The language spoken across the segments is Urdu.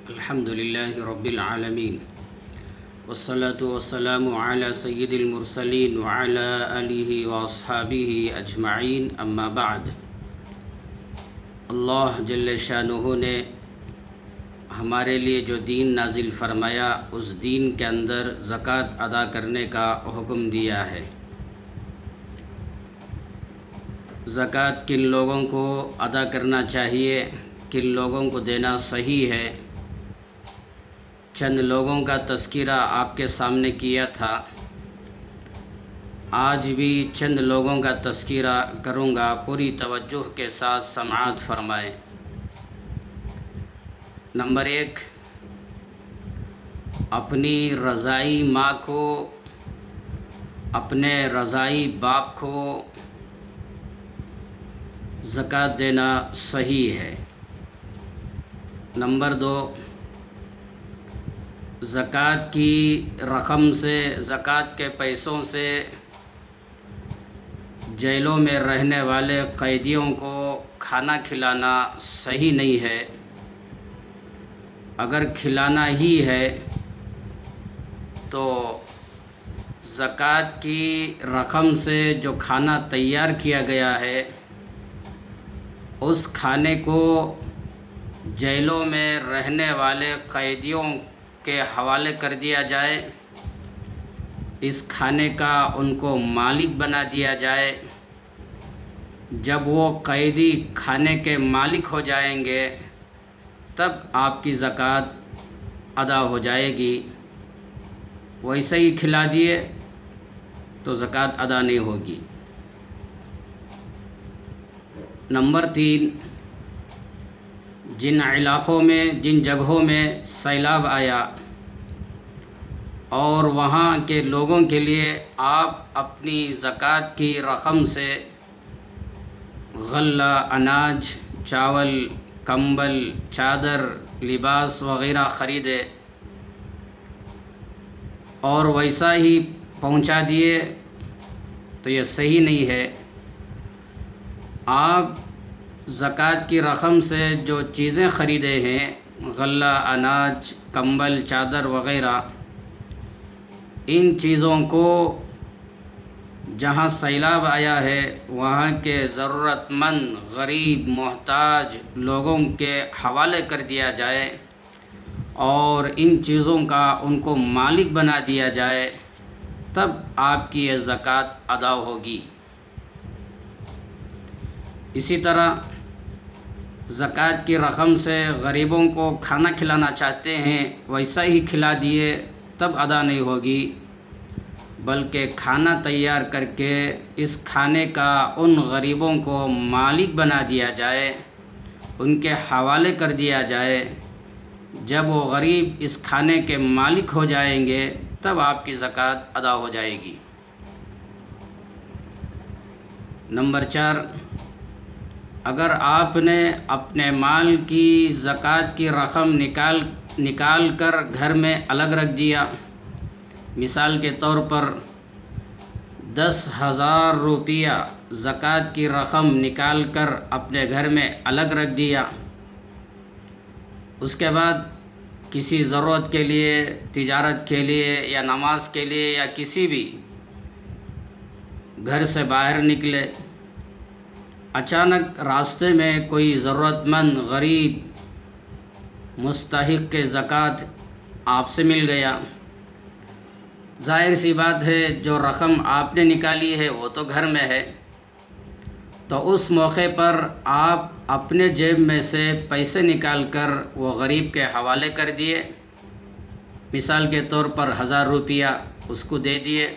الحمد لله رب العالمين والصلاة والسلام على سيد المرسلين وعلى آله وأصحابه أجمعين أما بعد۔ اللہ جل شانہ نے ہمارے لیے جو دین نازل فرمایا اس دین کے اندر زکوٰۃ ادا کرنے کا حکم دیا ہے۔ زکوٰۃ کن لوگوں کو ادا کرنا چاہیے، کن لوگوں کو دینا صحیح ہے، چند لوگوں کا تذکرہ آپ کے سامنے کیا تھا۔ آج بھی چند لوگوں کا تذکرہ کروں گا، پوری توجہ کے ساتھ سماعت فرمائیں۔ نمبر 1، اپنی رضائی ماں کو، اپنے رضائی باپ کو زکوٰۃ دینا صحیح ہے۔ نمبر 2، زکوٰۃ کی رقم سے، زکوٰۃ کے پیسوں سے جیلوں میں رہنے والے قیدیوں کو کھانا کھلانا صحیح نہیں ہے۔ اگر کھلانا ہی ہے تو زکوٰۃ کی رقم سے جو کھانا تیار کیا گیا ہے اس کھانے کو جیلوں میں رہنے والے قیدیوں کے حوالے کر دیا جائے، اس کھانے کا ان کو مالک بنا دیا جائے۔ جب وہ قیدی کھانے کے مالک ہو جائیں گے تب آپ کی زکوٰۃ ادا ہو جائے گی، ویسے ہی کھلا دیے تو زکوٰۃ ادا نہیں ہوگی۔ نمبر 3، جن علاقوں میں، جن جگہوں میں سیلاب آیا اور وہاں کے لوگوں کے لیے آپ اپنی زکوٰۃ کی رقم سے غلہ، اناج، چاول، کمبل، چادر، لباس وغیرہ خریدے اور ویسا ہی پہنچا دیے تو یہ صحیح نہیں ہے۔ آپ زکوٰۃ کی رقم سے جو چیزیں خریدے ہیں، غلہ، اناج، کمبل، چادر وغیرہ، ان چیزوں کو جہاں سیلاب آیا ہے وہاں کے ضرورت مند، غریب، محتاج لوگوں کے حوالے کر دیا جائے اور ان چیزوں کا ان کو مالک بنا دیا جائے، تب آپ کی یہ زکوٰۃ ادا ہوگی۔ اسی طرح زکوٰۃ کی رقم سے غریبوں کو کھانا کھلانا چاہتے ہیں، ویسا ہی کھلا دیے تب ادا نہیں ہوگی، بلکہ کھانا تیار کر کے اس کھانے کا ان غریبوں کو مالک بنا دیا جائے، ان کے حوالے کر دیا جائے۔ جب وہ غریب اس کھانے کے مالک ہو جائیں گے تب آپ کی زکوٰۃ ادا ہو جائے گی۔ نمبر 4، اگر آپ نے اپنے مال کی زکوٰۃ کی رقم نکال کر گھر میں الگ رکھ دیا، مثال کے طور پر 10,000 روپیہ زکوٰۃ کی رقم نکال کر اپنے گھر میں الگ رکھ دیا، اس کے بعد کسی ضرورت کے لیے، تجارت کے لیے یا نماز کے لیے یا کسی بھی گھر سے باہر نکلے، اچانک راستے میں کوئی ضرورت مند، غریب، مستحق کے زکوٰۃ آپ سے مل گیا، ظاہر سی بات ہے جو رقم آپ نے نکالی ہے وہ تو گھر میں ہے، تو اس موقع پر آپ اپنے جیب میں سے پیسے نکال کر وہ غریب کے حوالے کر دیے، مثال کے طور پر 1000 روپیہ اس کو دے دیے۔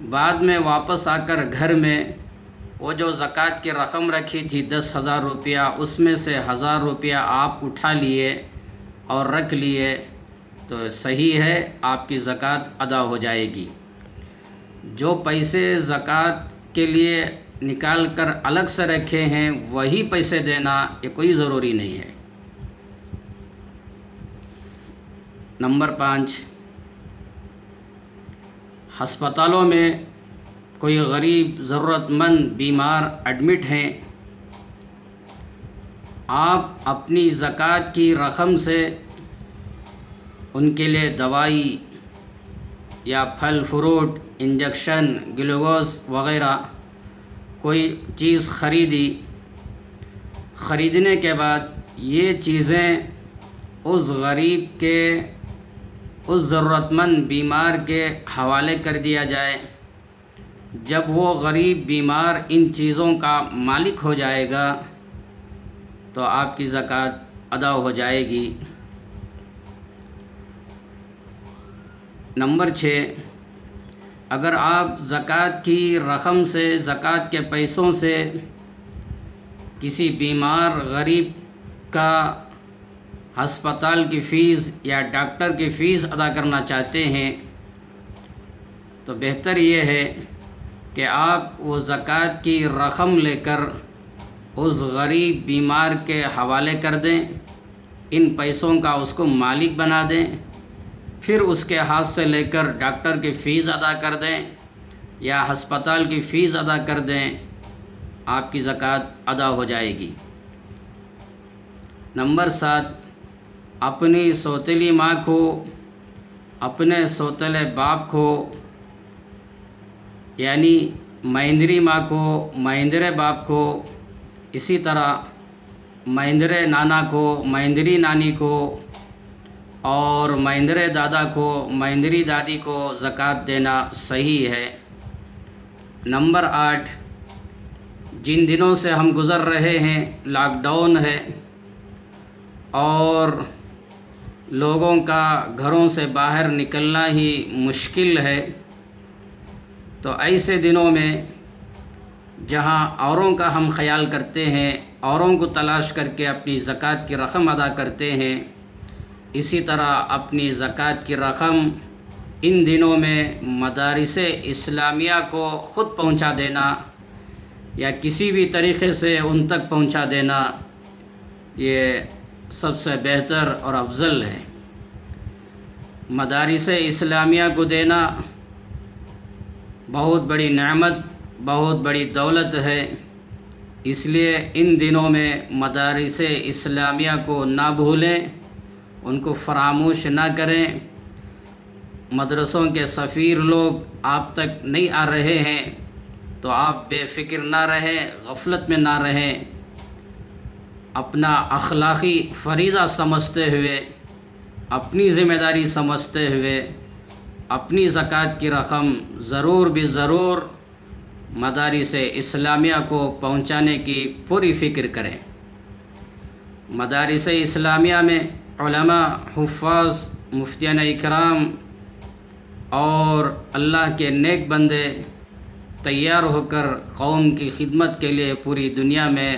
بعد میں واپس آ کر گھر میں وہ جو زکوٰۃ کی رقم رکھی تھی 10,000 روپیہ، اس میں سے 1000 روپیہ آپ اٹھا لیے اور رکھ لیے تو صحیح ہے، آپ کی زکوٰۃ ادا ہو جائے گی۔ جو پیسے زکوٰۃ کے لیے نکال کر الگ سے رکھے ہیں وہی پیسے دینا، یہ کوئی ضروری نہیں ہے۔ نمبر 5، ہسپتالوں میں کوئی غریب، ضرورت مند، بیمار ایڈمٹ ہیں آپ اپنی زکوٰۃ کی رقم سے ان کے لیے دوائی یا پھل فروٹ، انجیکشن، گلوکوز وغیرہ کوئی چیز خریدنے کے بعد یہ چیزیں اس غریب کے، اس ضرورت مند بیمار کے حوالے کر دیا جائے۔ جب وہ غریب بیمار ان چیزوں کا مالک ہو جائے گا تو آپ کی زکوٰۃ ادا ہو جائے گی۔ نمبر 6، اگر آپ زکوٰۃ کی رقم سے، زکوٰۃ کے پیسوں سے کسی بیمار غریب کا ہسپتال کی فیس یا ڈاکٹر کی فیس ادا کرنا چاہتے ہیں تو بہتر یہ ہے کہ آپ وہ زکوٰۃ کی رقم لے کر اس غریب بیمار کے حوالے کر دیں، ان پیسوں کا اس کو مالک بنا دیں، پھر اس کے ہاتھ سے لے کر ڈاکٹر کی فیس ادا کر دیں یا ہسپتال کی فیس ادا کر دیں، آپ کی زکوٰۃ ادا ہو جائے گی۔ نمبر 7، اپنی سوتیلی ماں کو، اپنے سوتیلے باپ کو، یعنی مہندری ماں کو، مہندرے باپ کو، اسی طرح مہندرے نانا کو، مہندری نانی کو، اور مہندرے دادا کو، مہندری دادی کو زکوٰۃ دینا صحیح ہے۔ نمبر 8، جن دنوں سے ہم گزر رہے ہیں، لاک ڈاؤن ہے اور لوگوں کا گھروں سے باہر نکلنا ہی مشکل ہے، تو ایسے دنوں میں جہاں اوروں کا ہم خیال کرتے ہیں، اوروں کو تلاش کر کے اپنی زکوٰۃ کی رقم ادا کرتے ہیں، اسی طرح اپنی زکوٰۃ کی رقم ان دنوں میں مدارس اسلامیہ کو خود پہنچا دینا یا کسی بھی طریقے سے ان تک پہنچا دینا، یہ سب سے بہتر اور افضل ہے۔ مدارس اسلامیہ کو دینا بہت بڑی نعمت، بہت بڑی دولت ہے، اس لیے ان دنوں میں مدارس اسلامیہ کو نہ بھولیں، ان کو فراموش نہ کریں۔ مدرسوں کے سفیر لوگ آپ تک نہیں آ رہے ہیں تو آپ بے فکر نہ رہیں، غفلت میں نہ رہیں، اپنا اخلاقی فریضہ سمجھتے ہوئے، اپنی ذمہ داری سمجھتے ہوئے اپنی زکوٰۃ کی رقم ضرور ضرور مدارس اسلامیہ کو پہنچانے کی پوری فکر کریں۔ مدارس اسلامیہ میں علماء، حفاظ، مفتیان اکرام اور اللہ کے نیک بندے تیار ہو کر قوم کی خدمت کے لیے پوری دنیا میں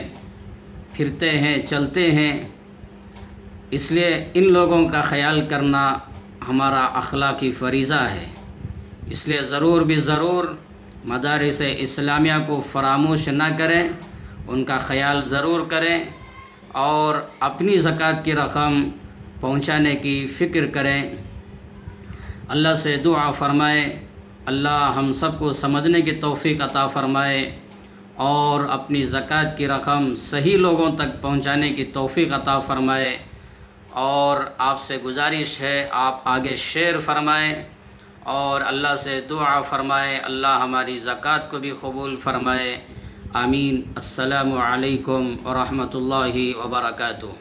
پھرتے ہیں، چلتے ہیں، اس لیے ان لوگوں کا خیال کرنا ہمارا اخلاقی فریضہ ہے۔ اس لیے ضرور مدارس اسلامیہ کو فراموش نہ کریں، ان کا خیال ضرور کریں اور اپنی زکوٰۃ کی رقم پہنچانے کی فکر کریں۔ اللہ سے دعا فرمائے اللہ ہم سب کو سمجھنے کی توفیق عطا فرمائے اور اپنی زکوٰۃ کی رقم صحیح لوگوں تک پہنچانے کی توفیق عطا فرمائے، اور آپ سے گزارش ہے آپ آگے شیئر فرمائیں اور اللہ سے دعا فرمائے اللہ ہماری زکوٰۃ کو بھی قبول فرمائے۔ آمین۔ السلام علیکم ورحمۃ اللہ وبرکاتہ۔